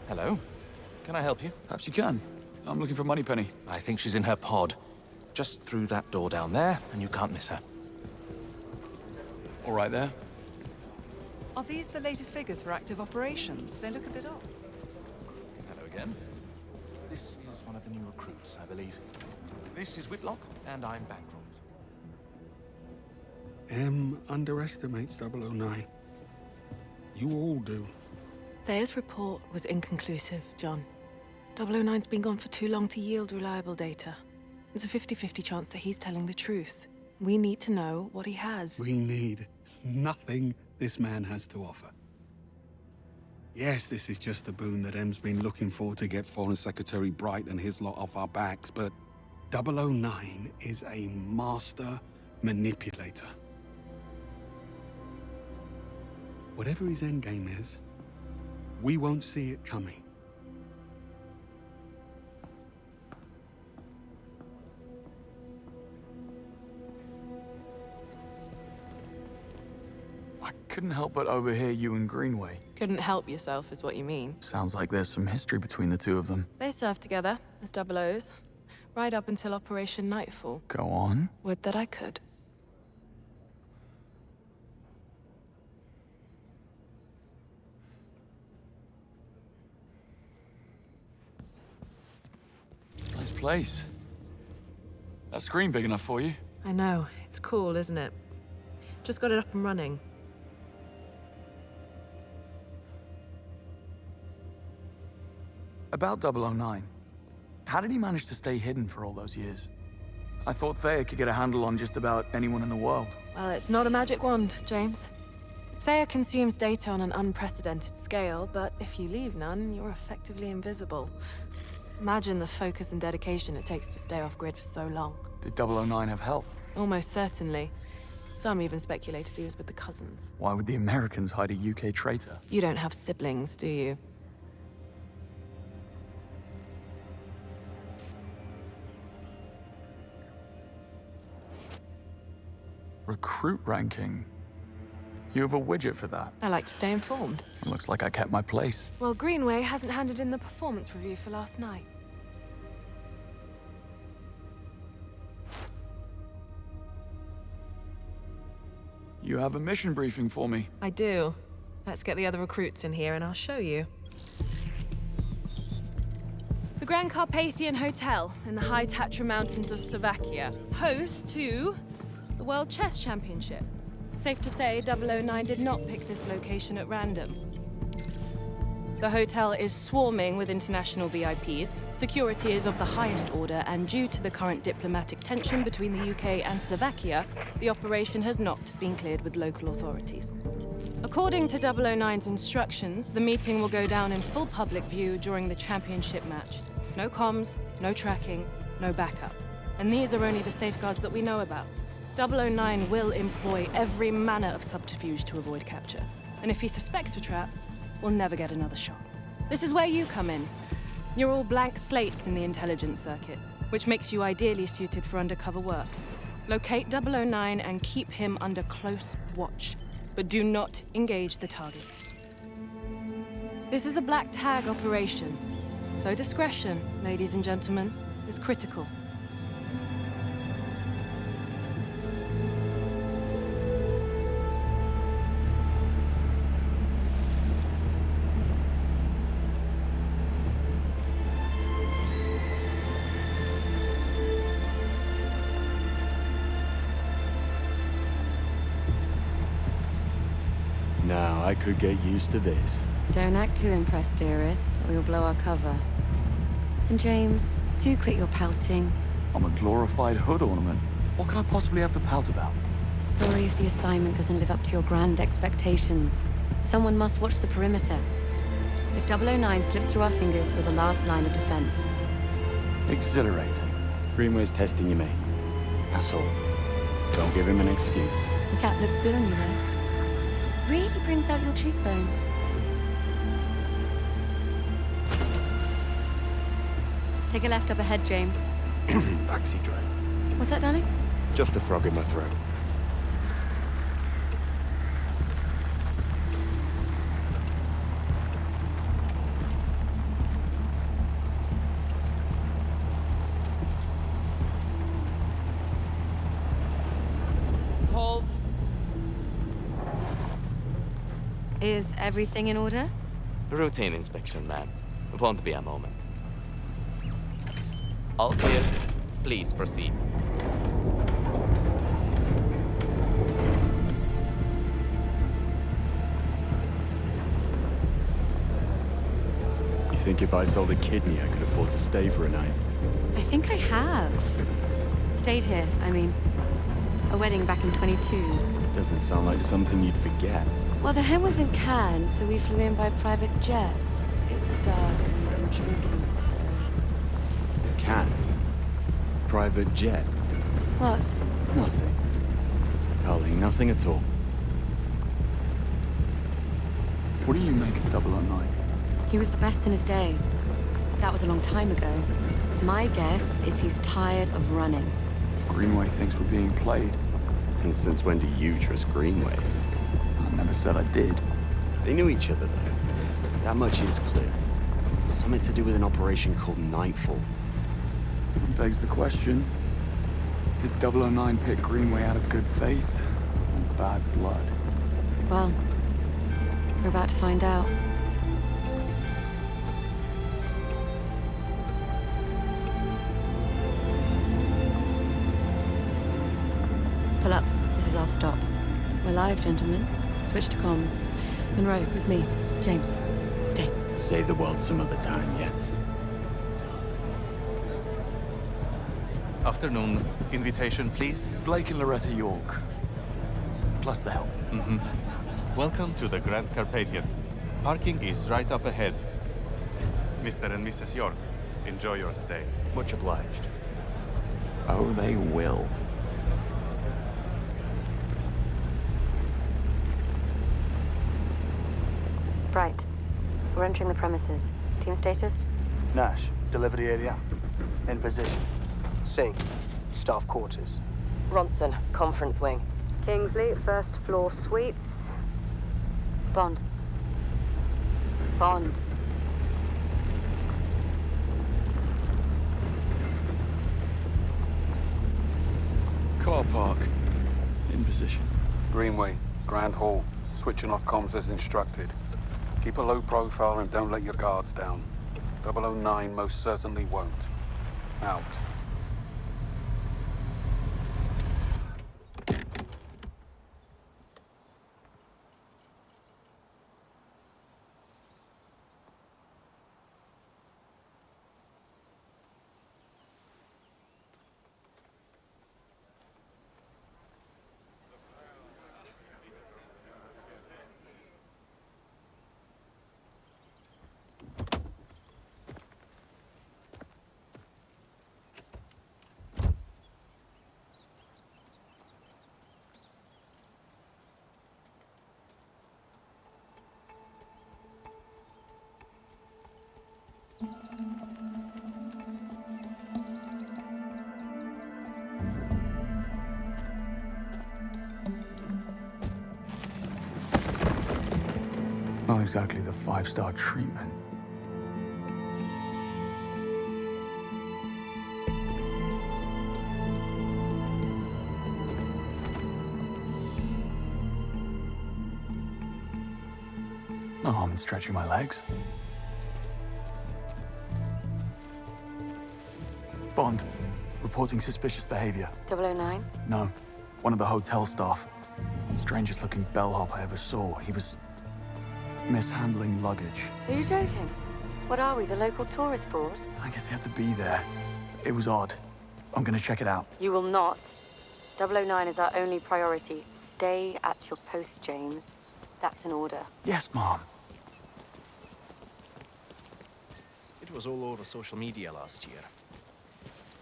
Hello. Can I help you? Perhaps you can. I'm looking for Moneypenny. I think she's in her pod. Just through that door down there, and you can't miss her. All right there. Are these the latest figures for active operations? They look a bit off. Hello again. This is one of the new recruits, I believe. This is Whitlock, and I'm bankrupt. M underestimates 009. You all do. Thea's report was inconclusive, John. 009's been gone for too long to yield reliable data. There's a 50-50 chance that he's telling the truth. We need to know what he has. We need nothing this man has to offer. Yes, this is just the boon that M's been looking for to get Foreign Secretary Bright and his lot off our backs, but 009 is a master manipulator. Whatever his endgame is, we won't see it coming. I couldn't help but overhear you and Greenway. Couldn't help yourself, is what you mean. Sounds like there's some history between the two of them. They served together as double O's, right up until Operation Nightfall. Go on. Would that I could. Nice place. That screen big enough for you? I know. It's cool, isn't it? Just got it up and running. About 009. How did he manage to stay hidden for all those years? I thought Thea could get a handle on just about anyone in the world. Well, it's not a magic wand, James. Thea consumes data on an unprecedented scale, but if you leave none, you're effectively invisible. Imagine the focus and dedication it takes to stay off-grid for so long. Did 009 have help? Almost certainly. Some even speculated he was with the cousins. Why would the Americans hide a UK traitor? You don't have siblings, do you? Recruit ranking. You have a widget for that. I like to stay informed. It looks like I kept my place. Well, Greenway hasn't handed in the performance review for last night. You have a mission briefing for me. I do. Let's get the other recruits in here and I'll show you. The Grand Carpathian Hotel in the high Tatra Mountains of Slovakia, host to the World Chess Championship. Safe to say, 009 did not pick this location at random. The hotel is swarming with international VIPs, security is of the highest order, and due to the current diplomatic tension between the UK and Slovakia, the operation has not been cleared with local authorities. According to 009's instructions, the meeting will go down in full public view during the championship match. No comms, no tracking, no backup. And these are only the safeguards that we know about. 009 will employ every manner of subterfuge to avoid capture. And if he suspects a trap, we'll never get another shot. This is where you come in. You're all blank slates in the intelligence circuit, which makes you ideally suited for undercover work. Locate 009 and keep him under close watch, but do not engage the target. This is a black tag operation, so discretion, ladies and gentlemen, is critical. Now, I could get used to this. Don't act too impressed, dearest, or you'll blow our cover. And James, do quit your pouting. I'm a glorified hood ornament. What could I possibly have to pout about? Sorry if the assignment doesn't live up to your grand expectations. Someone must watch the perimeter. If 009 slips through our fingers, you're the last line of defense. Exhilarating. Greenway's testing you, mate. That's all. Don't give him an excuse. The cap looks good on you, though. Really brings out your cheekbones. Take a left up ahead, James. Backseat drive. What's that, darling? Just a frog in my throat. Is everything in order? Routine inspection, ma'am. Won't be a moment. All clear. Please proceed. You think if I sold a kidney, I could afford to stay for a night? I think I have. Stayed here, I mean. A wedding back in 22. Doesn't sound like something you'd forget. Well, the hen was in Cannes, so we flew in by private jet. It was dark and we'd been drinking, so... Can? Private jet? What? Nothing. Darling, nothing at all. What do you make of 009? He was the best in his day. That was a long time ago. My guess is he's tired of running. Greenway thinks we're being played. And since when do you trust Greenway? I never said I did. They knew each other, though. That much is clear. Something to do with an operation called Nightfall. It begs the question, did 009 pick Greenway out of good faith or bad blood? Well, we're about to find out. Pull up. This is our stop. We're live, gentlemen. Switch to comms. Monroe, with me. James, stay. Save the world some other time, yeah? Afternoon. Invitation, please. Blake and Loretta York. Plus the help. Welcome to the Grand Carpathian. Parking is right up ahead. Mr. and Mrs. York, enjoy your stay. Much obliged. Oh, they will. Bright. We're entering the premises. Team status? Nash, delivery area. In position. Singh, staff quarters. Ronson, conference wing. Kingsley, first floor suites. Bond. Bond. Car park. In position. Greenway, Grand Hall. Switching off comms as instructed. Keep a low profile and don't let your guards down. 009 most certainly won't. Out. Not exactly the 5-star treatment. No harm in stretching my legs. Bond, reporting suspicious behavior. 009? No, one of the hotel staff. Strangest looking bellhop I ever saw. He was mishandling luggage. Are you joking? What are we, the local tourist board? I guess he had to be there. It was odd. I'm gonna check it out. You will not. 009 is our only priority. Stay at your post, James. That's an order. Yes, Mom. It was all over social media last year.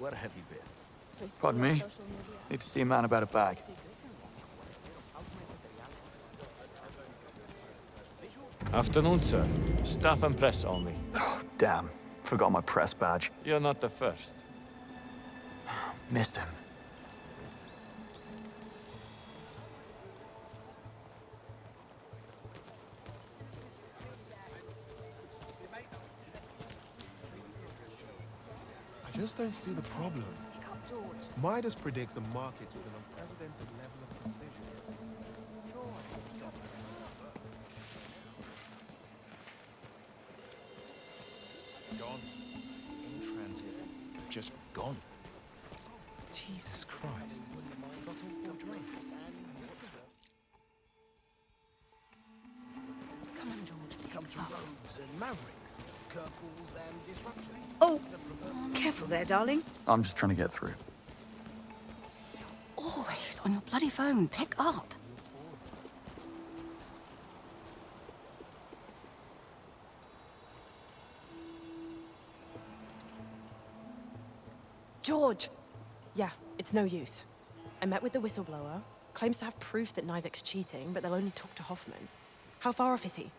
Where have you been? Pardon me? Need to see a man about a bag. Afternoon, sir. Staff and press only. Oh, damn. Forgot my press badge. You're not the first. Missed him. I just don't see the problem. Midas predicts the market with an unprecedented level of precision. Gone. In transit. Just gone. Jesus Christ. Come on, George. Comes from rogues and mavericks, Kirkles and disruptors. Oh, careful there, darling. I'm just trying to get through. Always on your bloody phone. Pick up. George! Yeah, it's no use. I met with the whistleblower. Claims to have proof that Nivik's cheating, but they'll only talk to Hoffman. How far off is he?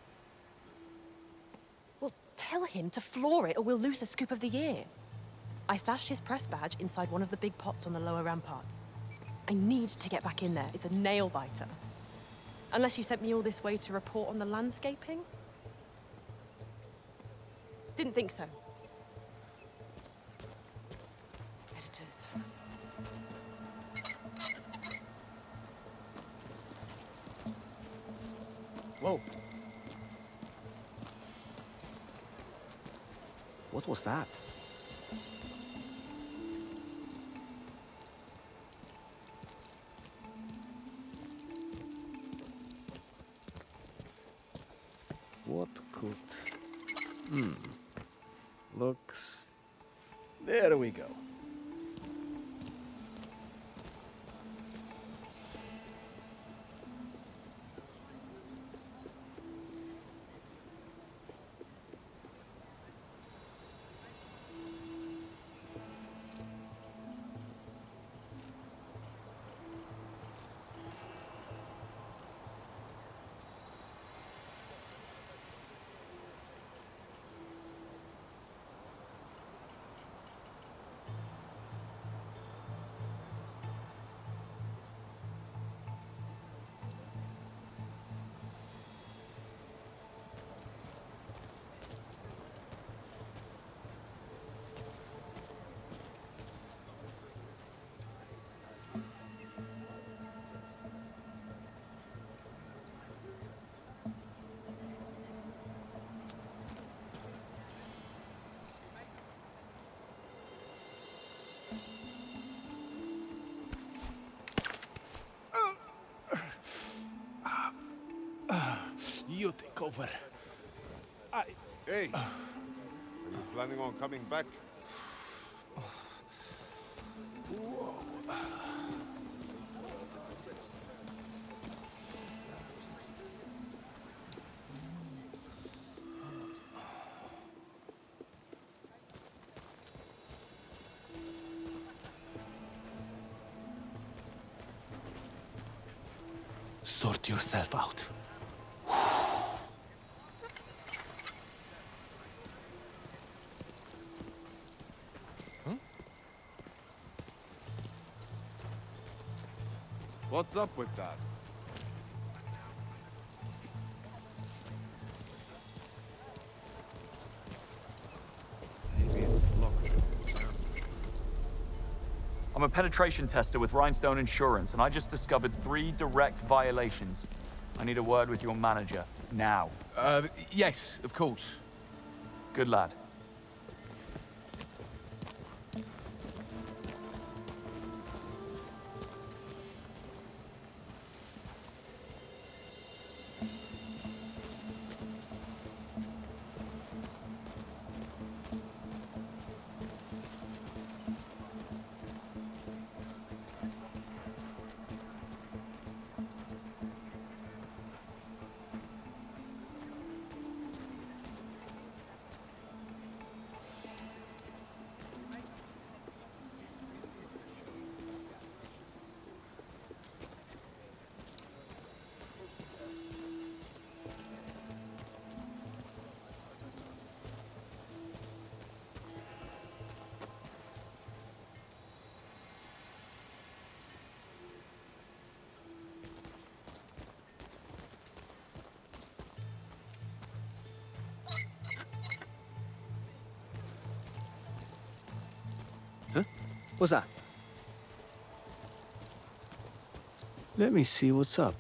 Well, tell him to floor it or we'll lose the scoop of the year. I stashed his press badge inside one of the big pots on the lower ramparts. I need to get back in there. It's a nail-biter. Unless you sent me all this way to report on the landscaping? Didn't think so. Editors. Whoa. What was that? What could... Looks... There we go. You take over. Hey, are you planning on coming back? Sort yourself out. What's up with that? Maybe it's blocked. I'm a penetration tester with Rhinestone Insurance, and I just discovered 3 direct violations. I need a word with your manager, now. Yes, of course. Good lad. What's that? Let me see what's up.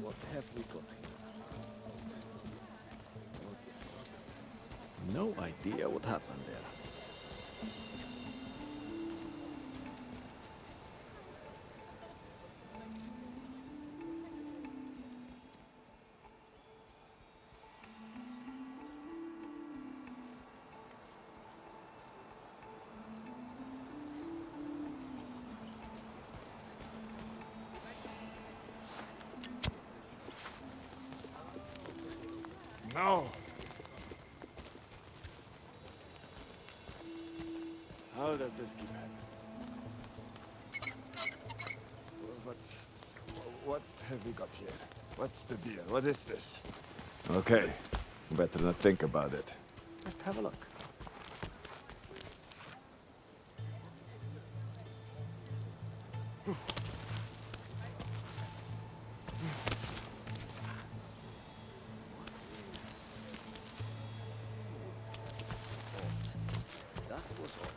What have we got here? No idea what happened there. No. How does this keep happening? What have we got here? What's the deal? What is this? Okay, better not think about it. Just have a look. That was all.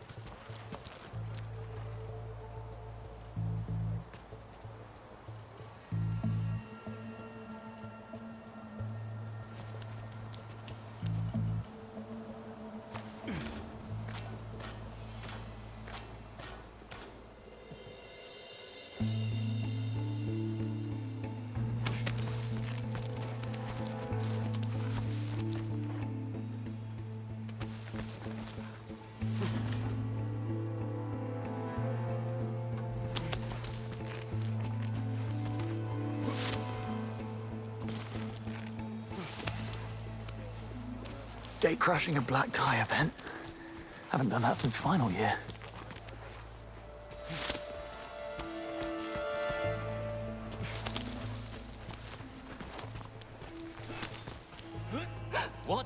Gate crashing a black tie event? Haven't done that since final year. What?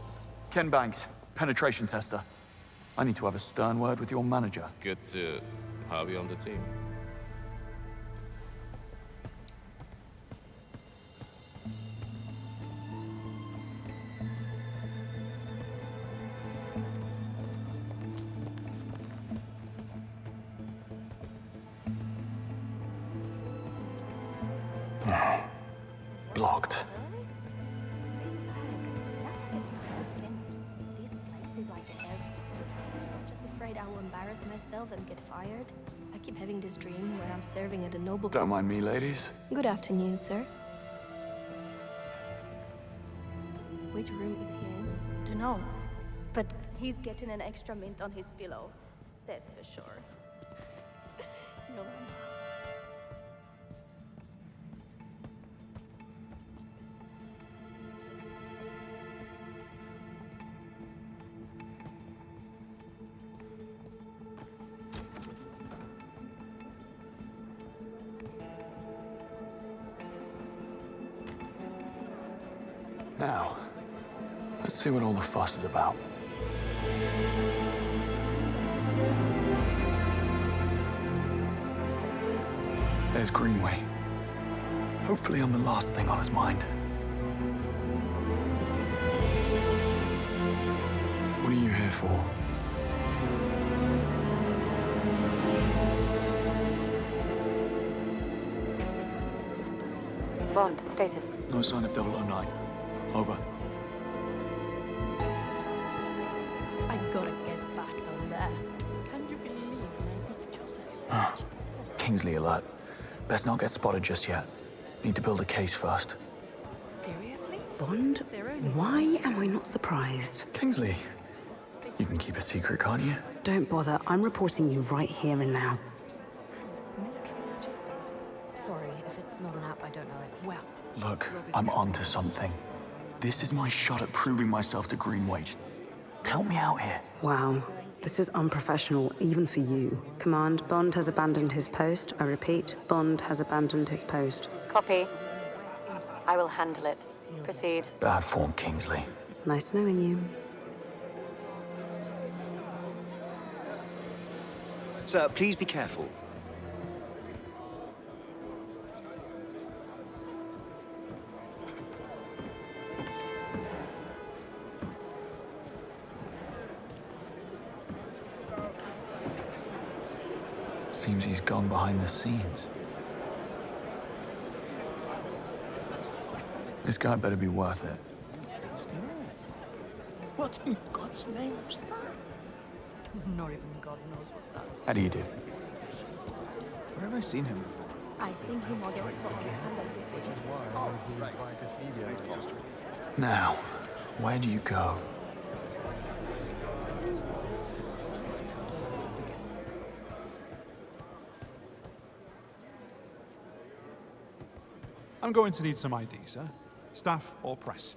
Ken Banks, penetration tester. I need to have a stern word with your manager. Good to have you on the team. Blocked. Afraid I will embarrass myself and get fired. I keep having this dream where I'm serving at a noble... Don't mind me, ladies. Good afternoon, sir. Which room is he in? Dunno. But He's getting an extra mint on his pillow. That's for sure. No. Now, let's see what all the fuss is about. There's Greenway. Hopefully I'm the last thing on his mind. What are you here for? Bond, status. No sign of 009. Over. I gotta get back down there. Can you believe my pictures are so Kingsley alert. Best not get spotted just yet. Need to build a case first. Seriously? Bond? Why am I not surprised? Kingsley, you can keep a secret, can't you? Don't bother. I'm reporting you right here and now. Sorry, if it's not an app, I don't know it. Well, Look, I'm onto something. This is my shot at proving myself to Greenway. Just help me out here. Wow. This is unprofessional, even for you. Command, Bond has abandoned his post. I repeat, Bond has abandoned his post. Copy. I will handle it. Proceed. Bad form, Kingsley. Nice knowing you. Sir, please be careful. Seems he's gone behind the scenes. This guy better be worth it. What in God's name was that? Not even God knows what that is. How do you do? Where have I seen him before? I think he models for Now, where do you go? I'm going to need some ID, sir. Staff or press.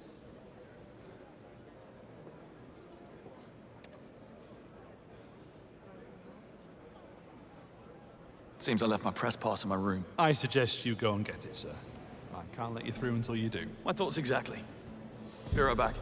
Seems I left my press pass in my room. I suggest you go and get it, sir. I can't let you through until you do. My thoughts exactly. Be right back.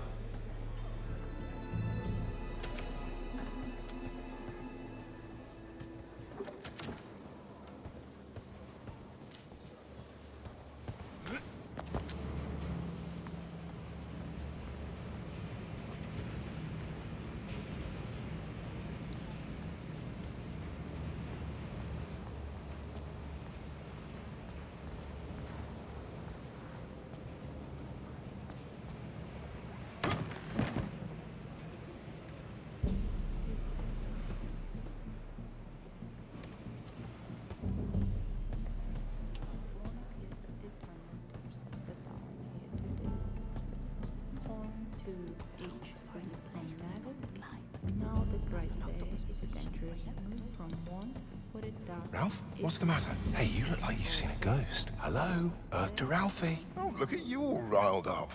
Ralph, what's the matter? Hey, you look like you've seen a ghost. Hello? Earth to Ralphie. Oh, look at you all riled up.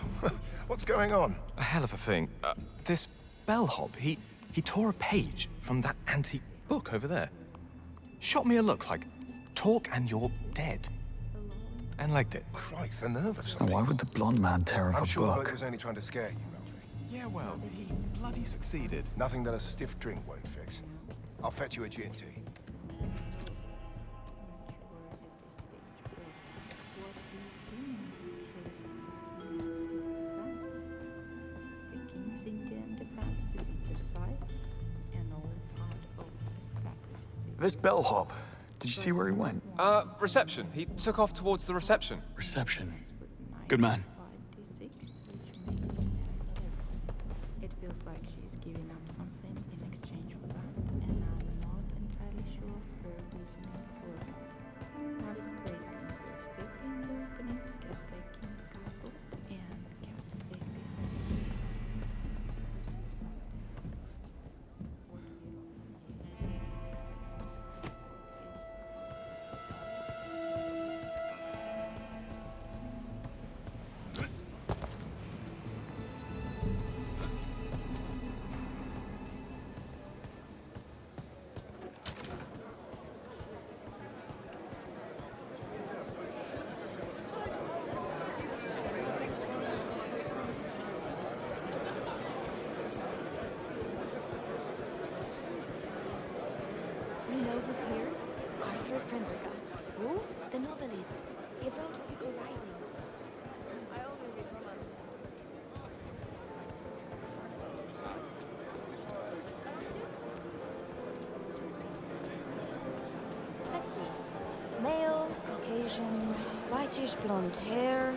What's going on? A hell of a thing. This bellhop, he tore a page from that antique book over there. Shot me a look like, talk and you're dead. And liked it. Christ, the nerve of something. Why would the blonde man tear up I'm a sure book? the bloke was only trying to scare you, Ralphie. Yeah, well, he bloody succeeded. Nothing that a stiff drink won't fix. I'll fetch you a G&T. This bellhop, did you see where he went? Reception. He took off towards the reception. Reception. Good man. It feels like she's giving up something in exchange for that, and I'm not entirely sure of her reasoning for it. Private placements were safely in the opening to get the king's castle and kept safe behind. You know who's here? Arthur Prendergast. Who? The novelist. He wrote Hugo Rising. I also read romance. Let's see. Male, Caucasian, whitish blonde hair,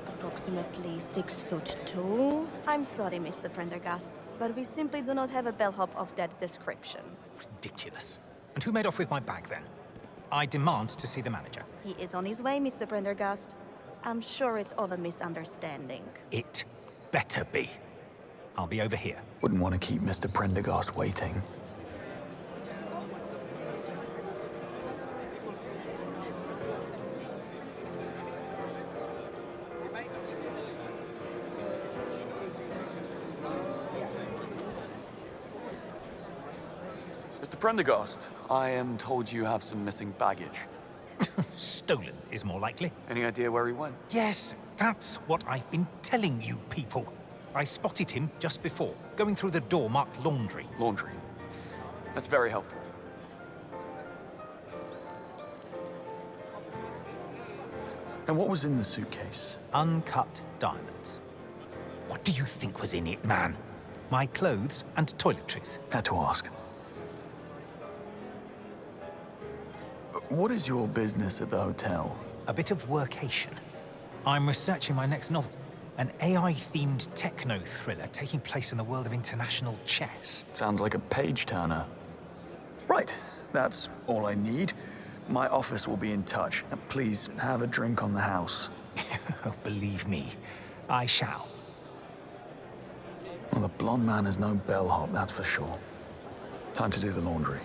approximately 6'2". I'm sorry, Mr. Prendergast, but we simply do not have a bellhop of that description. Ridiculous. And who made off with my bag then? I demand to see the manager. He is on his way, Mr. Prendergast. I'm sure it's all a misunderstanding. It better be. I'll be over here. Wouldn't want to keep Mr. Prendergast waiting. Mr. Prendergast, I am told you have some missing baggage. Stolen is more likely. Any idea where he went? Yes, that's what I've been telling you people. I spotted him just before, going through the door marked laundry. Laundry. That's very helpful. And what was in the suitcase? Uncut diamonds. What do you think was in it, man? My clothes and toiletries. Had to ask. What is your business at the hotel? A bit of workation. I'm researching my next novel. An AI-themed techno thriller taking place in the world of international chess. Sounds like a page-turner. Right, that's all I need. My office will be in touch. Please have a drink on the house. Oh, believe me, I shall. Well, the blonde man is no bellhop, that's for sure. Time to do the laundry.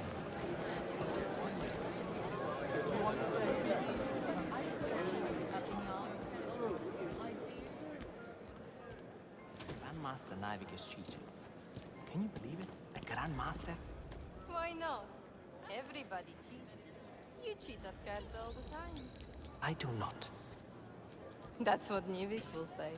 Grandmaster Navik is cheating. Can you believe it? A Grandmaster? Why not? Everybody cheats. You cheat at cards all the time. I do not. That's what Nivik will say.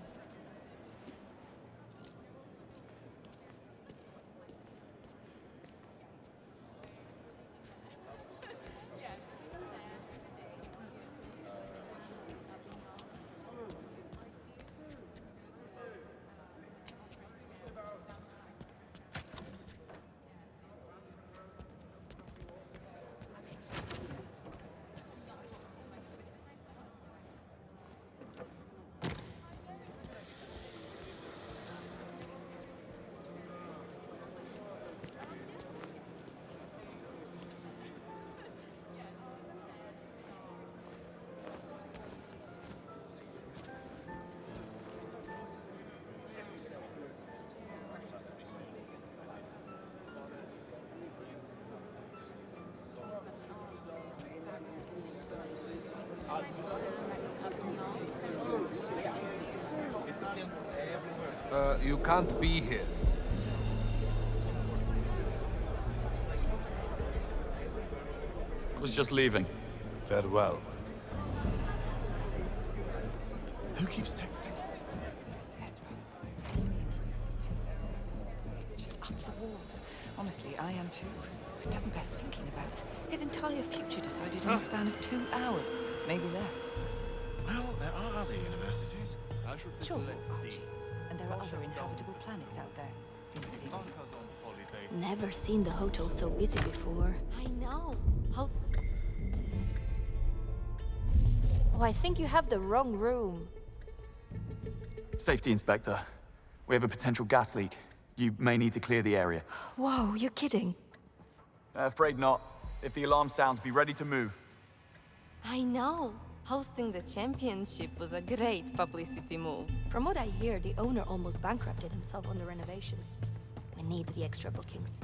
You can't be here. I was just leaving. Farewell. Who keeps texting? It's just up the walls. Honestly, I am too. It doesn't bear thinking about. His entire future decided in the span of 2 hours, maybe less. Well, there are other universities. Sure, Archie. And there are other inhabitable planets out there. Never seen the hotel so busy before. I know. How... Oh, I think you have the wrong room. Safety Inspector. We have a potential gas leak. You may need to clear the area. Whoa, you're kidding. Afraid not. If the alarm sounds, be ready to move. I know. Hosting the championship was a great publicity move. From what I hear, the owner almost bankrupted himself on the renovations. We need the extra bookings.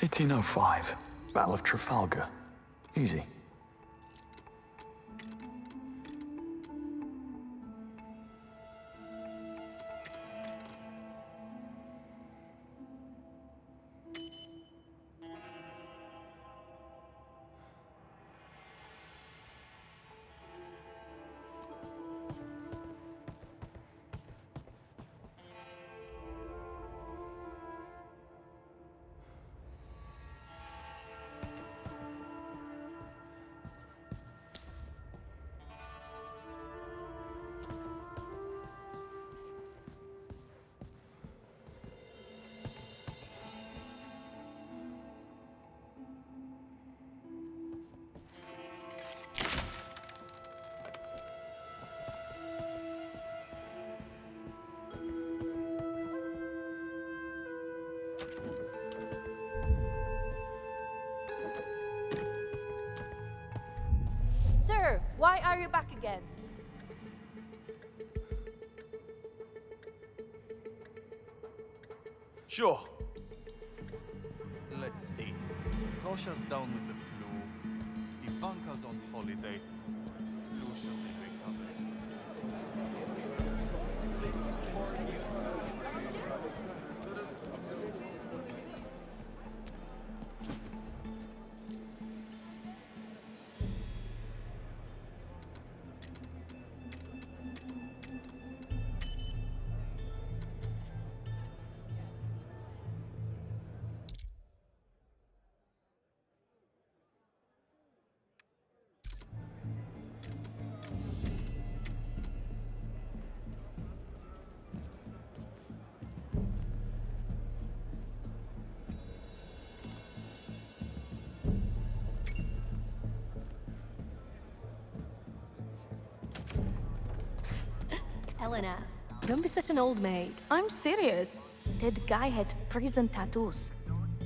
(1805) Battle of Trafalgar. Easy. Why are you back again? Sure. Let's see. Gosha's down with the flu. Ivanka's on holiday. Lucia's recovering. Elena, don't be such an old maid. I'm serious. That guy had prison tattoos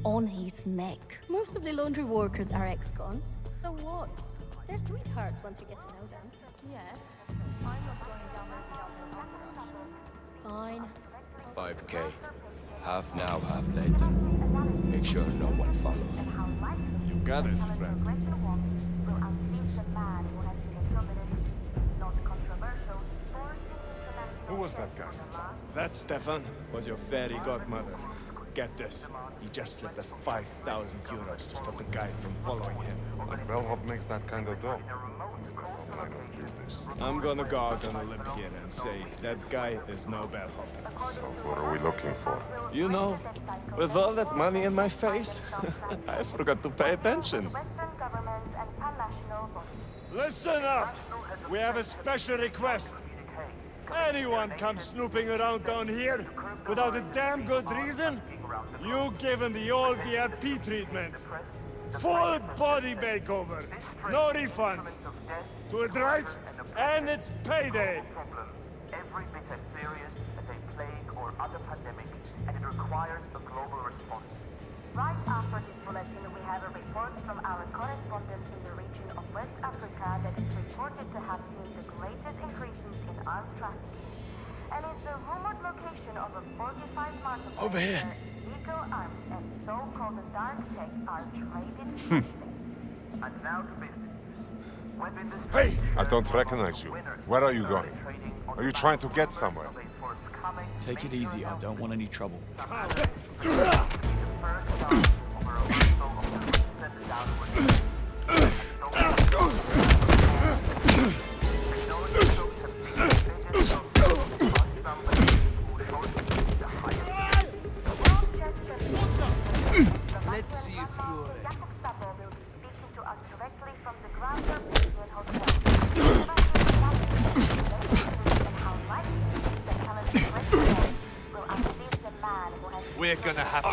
on his neck. Most of the laundry workers are ex-cons. So what? They're sweethearts once you get to know them. Yeah. I'm not going down there without no Fine. 5K. Half now, half later. Make sure no one follows. You got it, friend. Who was that guy? That, Stefan, was your fairy godmother. Get this. He just slipped us 5,000 euros to stop a guy from following him. The bellhop makes that kind of dough. Line of business. I'm gonna go out on a limb here and say that guy is no bellhop. So what are we looking for? You know, with all that money in my face, I forgot to pay attention. Listen up! We have a special request. Anyone comes snooping around down here without a damn good reason, you give him the old VIP treatment. Full body makeover. No refunds. Do it right, and it's payday. Every bit as serious as a plague or other pandemic, and it requires a global response. Right after this bulletin, we have a report from our correspondent in the region of West Africa that is reported to have seen the greatest increases in arms trafficking. And it's the rumored location of a 45 marketplace Over here. where illegal arms and so-called dark tech are traded. And now to business. Hey! I don't recognize you. Where are you going? Are you trying to get somewhere? Take it easy, I don't want any trouble. Let's see if you're ready. We're gonna have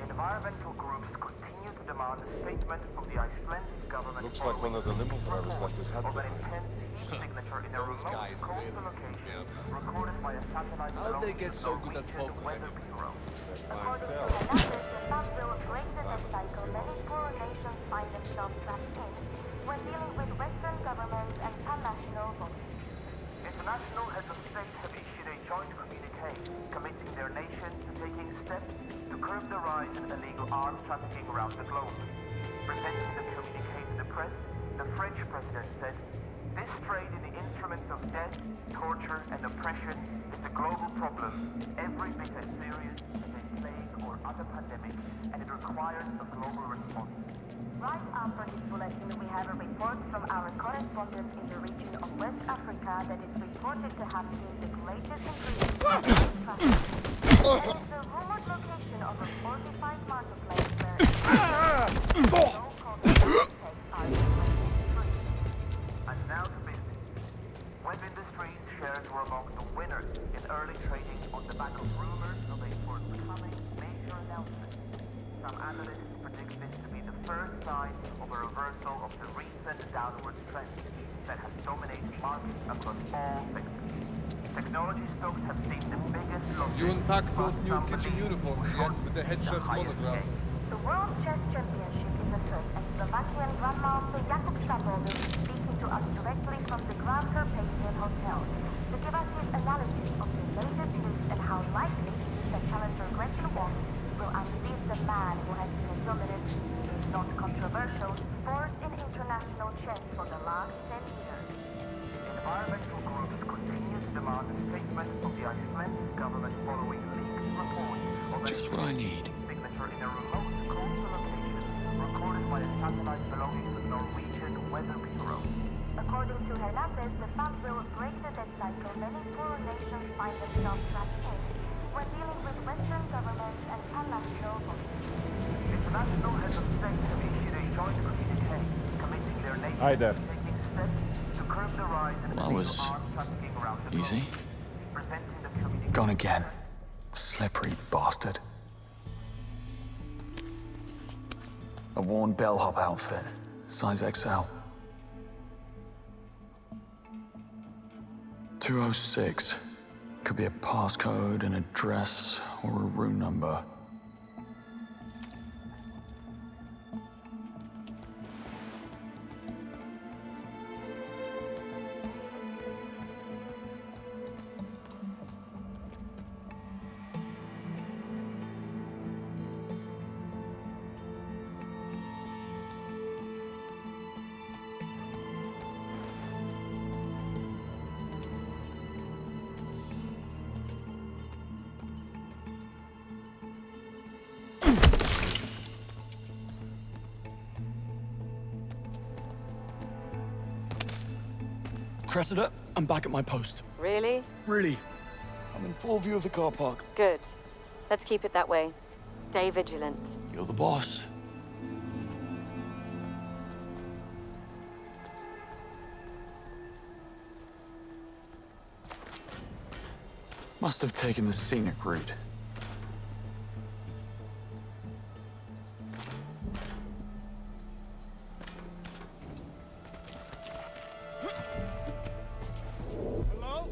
Environmental groups continue to demand a statement from the Icelandic government. Looks like one of the limo drivers left his hat of an behind. intense heat signature in a remote coastal location recorded by a satellite. How'd they get so good at poker? Weather Bureau. According to analysis, the Sunville greater than cycle many poor nations find themselves trapped in when dealing with Western governments and pan-national bodies. International heads of state have issued a joint communique committing their nation to taking steps to curb the rise in illegal arms trafficking around the globe. Presenting the communique to the press, the French president said, "This trade in the instruments of death, torture, and oppression is a global problem, every bit as serious as a plague or other pandemic, and it requires a global response." Right after this bulletin, we have a report from our correspondent in the region of West Africa that is reported to have seen the greatest increase in traffic. And it's the rumored location of a 45 marketplace where so-called tech are and now to business. Web Industries shares were among the winners in early trading on the back of rumors of a forthcoming major announcement. Some analysts predict this to be the first sign of a reversal of the recent downward trend that has dominated markets across all sectors. Technology stocks have seen the biggest losses. You unpacked those new kitchen uniforms yet with the head chef's monogram? The World Chess Championship is afoot, and Slovakian Grandmaster Jakub Szabol will be speaking to us directly from the Grand Carpathian Hotel to give us his analysis of the latest news and how likely that challenger Gretchen Wong will unseat the man who has been a dominant, if not controversial, force in international chess for the last 10 years. Environmental groups continue to demand a statement from the Icelandic government following leaked reports of a Just what I need. signature in a remote coastal location recorded by a satellite belonging to the Norwegian Weather Bureau. According to Hernandez, the fund will break the debt cycle many poorer nations find themselves trapped in when dealing with Western governments and pan-national bodies. International heads of state have issued a joint communique committing their nation Hi there. to taking steps to curb the rise in That was illegal arms trafficking around the easy. globe. Presenting the communique. Gone again. Slippery bastard. A worn bellhop outfit. Size XL. 206. Could be a passcode, an address, or a room number. Cressida, I'm back at my post. Really? Really. I'm in full view of the car park. Good. Let's keep it that way. Stay vigilant. You're the boss. Must have taken the scenic route. Hello?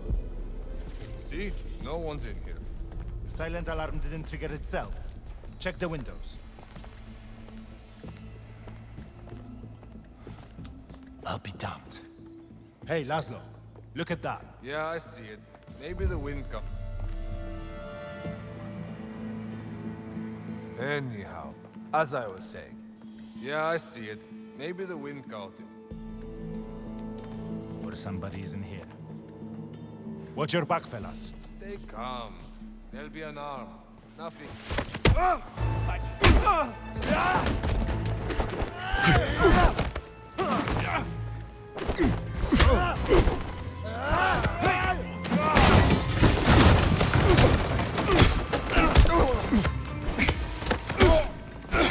See? No one's in here. Silent alarm didn't trigger itself. Check the windows. I'll be damned. Hey, Laszlo, look at that. Yeah, I see it. Maybe the wind comes. Anyhow, as I was saying. Yeah, I see it. Maybe the wind caught it. Or somebody isn't here. Watch your back, fellas. Stay calm. There'll be an arm. Nothing.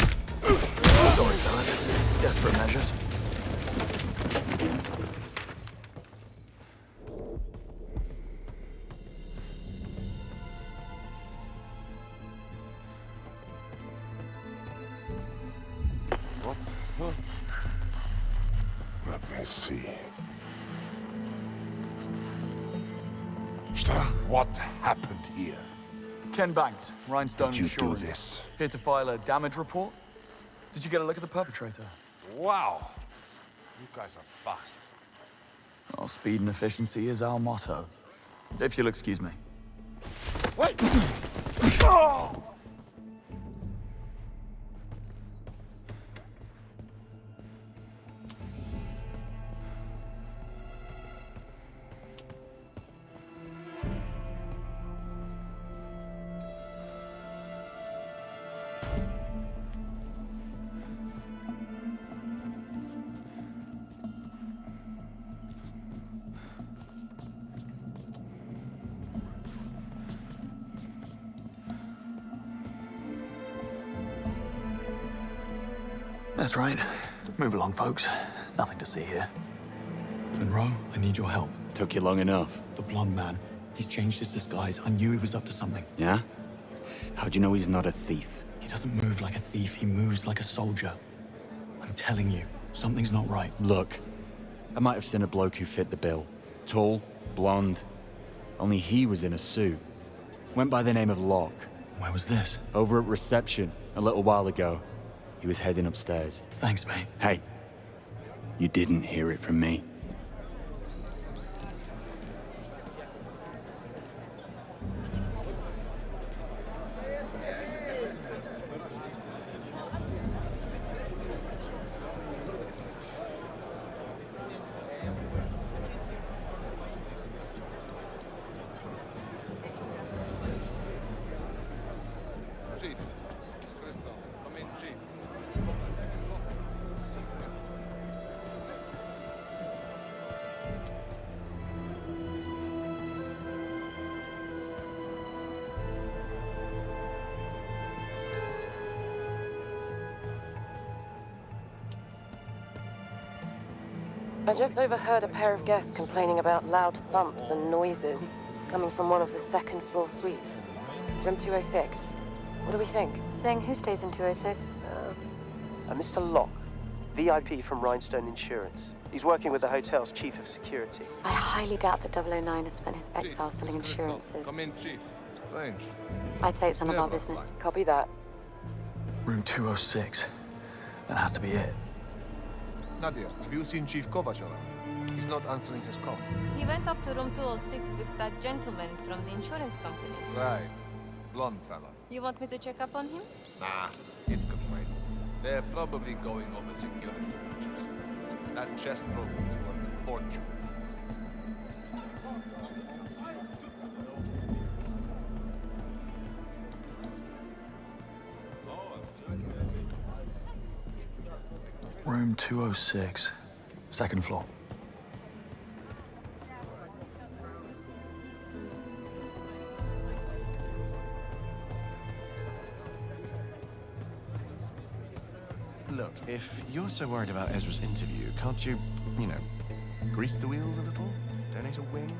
Sorry, fellas. Desperate measures. What? Huh? Let me see. What happened here? Ken Banks, Rhinestone Did you do Insurance. this? Here to file a damage report? Did you get a look at the perpetrator? Wow! You guys are fast. Well, speed and efficiency is our motto. If you'll excuse me. Wait! That's right. Move along, folks. Nothing to see here. Monroe, I need your help. Took you long enough. The blonde man. He's changed his disguise. I knew he was up to something. Yeah? How'd you know he's not a thief? He doesn't move like a thief. He moves like a soldier. I'm telling you, something's not right. Look, I might have seen a bloke who fit the bill. Tall, blonde. Only he was in a suit. Went by the name of Locke. Where was this? Over at reception, a little while ago. He was heading upstairs. Thanks, mate. Hey, you didn't hear it from me. Chief, it's Crystal. Come in, Chief. I just overheard a pair of guests complaining about loud thumps and noises coming from one of the second-floor suites. Room 206. What do we think? Saying who stays in 206? Mr. Locke, VIP from Rhinestone Insurance. He's working with the hotel's chief of security. I highly doubt that 009 has spent his exile selling insurances. Come in, Chief. Strange. I'd say it's none of our business. Copy that. Room 206. That has to be it. Nadia, have you seen Chief Kovac around? He's not answering his calls. He went up to room 206 with that gentleman from the insurance company. Right. Blonde fella. You want me to check up on him? Nah, it could wait. They're probably going over security pictures. That chest trophy is worth a fortune. Room 206. Second floor. Look, if you're so worried about Ezra's interview, can't you, grease the wheels a little? Donate a wing?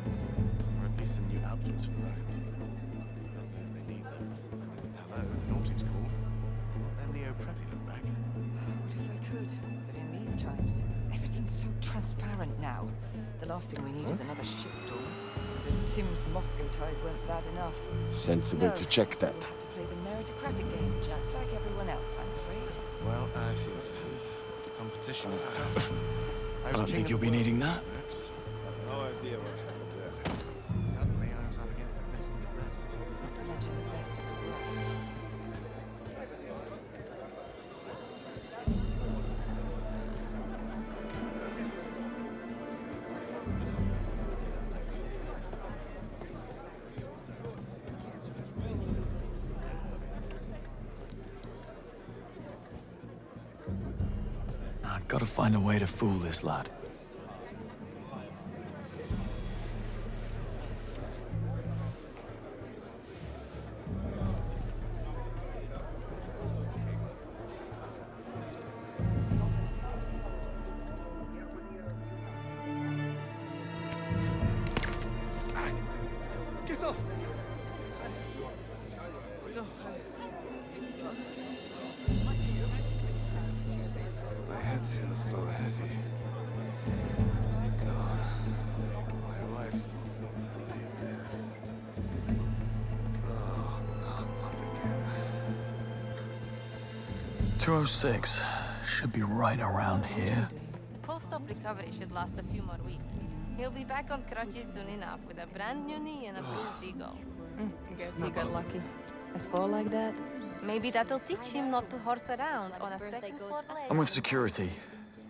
Or at least some new outfits for the robes? God knows they need them. Hello, the naughty school. Want their neo-preppy look back? What if I could? But in these times, everything's so transparent now. The last thing we need is another shitstorm. So Tim's Moscow ties weren't bad enough. Sensible No, to check that. we'll have to play the meritocratic game, just like everyone else, I'm afraid. Well, I feel it. Competition is tough. I don't think you'll be needing that. No idea what's happened there. Suddenly, I was up against the best of the best. Not to mention the best of the worst. I've got to find a way to fool this lad. Get off! My head feels so heavy. God, my wife wants me to believe this. Oh, not again. 206 should be right around here. Post-op recovery should last a few more weeks. He'll be back on crutches soon enough with a brand new knee and a blue Vigo. I guess you got lucky. A fall like that? Maybe that'll teach him not to horse around on a second floor leg. I'm with security.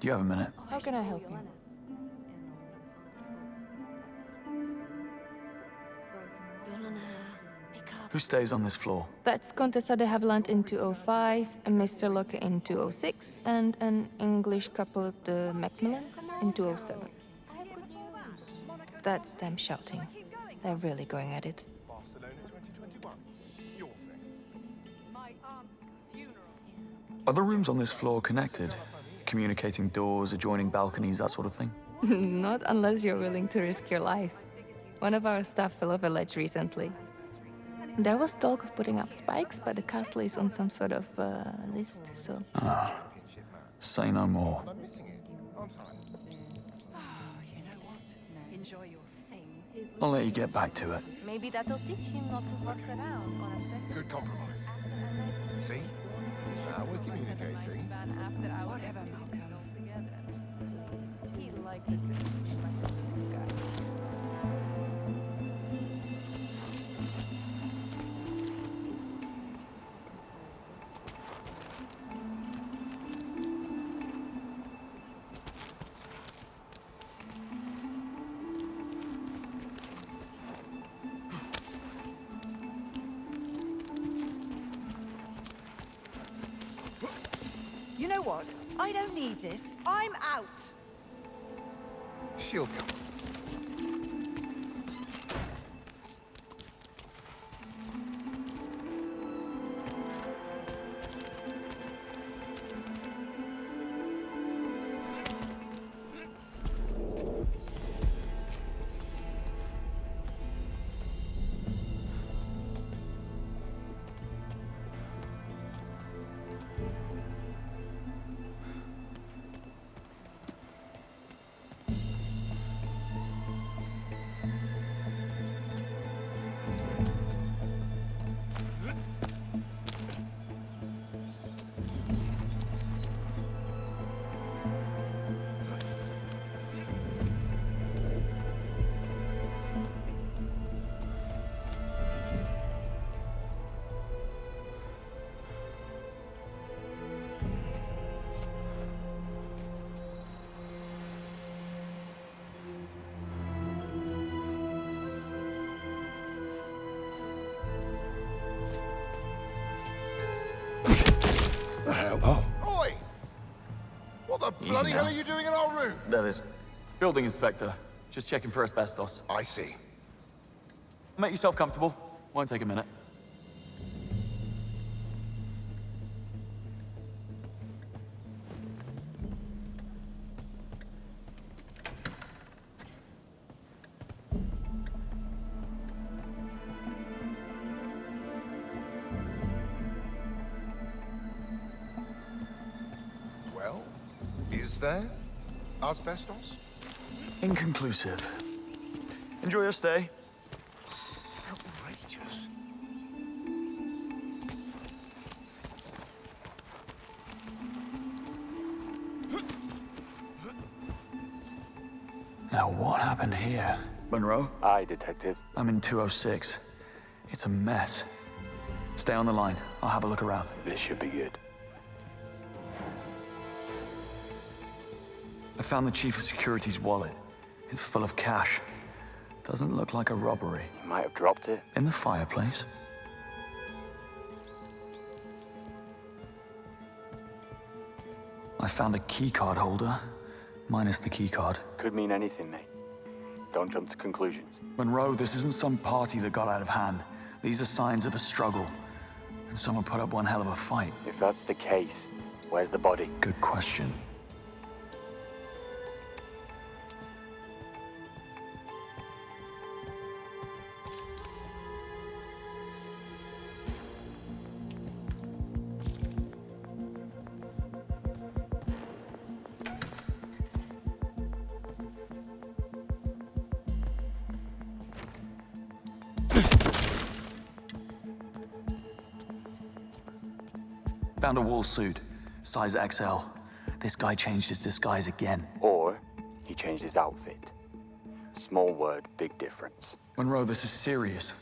Do you have a minute? How can I help you? Who stays on this floor? That's Contessa de Havilland in 205, and Mr. Locke in 206, and an English couple, the Macmillans, in 207. That's them shouting. They're really going at it. Barcelona 2021. Your thing. Are the rooms on this floor connected? Communicating doors, adjoining balconies, that sort of thing? Not unless you're willing to risk your life. One of our staff fell off a ledge recently. There was talk of putting up spikes, but the castle is on some sort of list, so... Ah, say no more. I'm missing it, aren't I? You know what? Enjoy your thing. I'll let you get back to it. Maybe that'll teach him not to horse around on a second. Good compromise. See? We're communicating. Whatever, Malcolm. He likes it as much as the next guy. You know what? I don't need this. I'm out. She'll come. The hell? Oh. Oi! What the bloody hell are you doing in our room? There is. Building inspector. Just checking for asbestos. I see. Make yourself comfortable. Won't take a minute. Well, is there asbestos? Inconclusive. Enjoy your stay. Outrageous. Now, what happened here? Monroe? Aye, Detective. I'm in 206. It's a mess. Stay on the line. I'll have a look around. This should be good. I found the chief of security's wallet. It's full of cash. Doesn't look like a robbery. He might have dropped it. In the fireplace? I found a keycard holder, minus the keycard. Could mean anything, mate. Don't jump to conclusions. Monroe, this isn't some party that got out of hand. These are signs of a struggle. And someone put up one hell of a fight. If that's the case, where's the body? Good question. Found a wool suit, size XL. This guy changed his disguise again. Or he changed his outfit. Small word, big difference. Monroe, this is serious.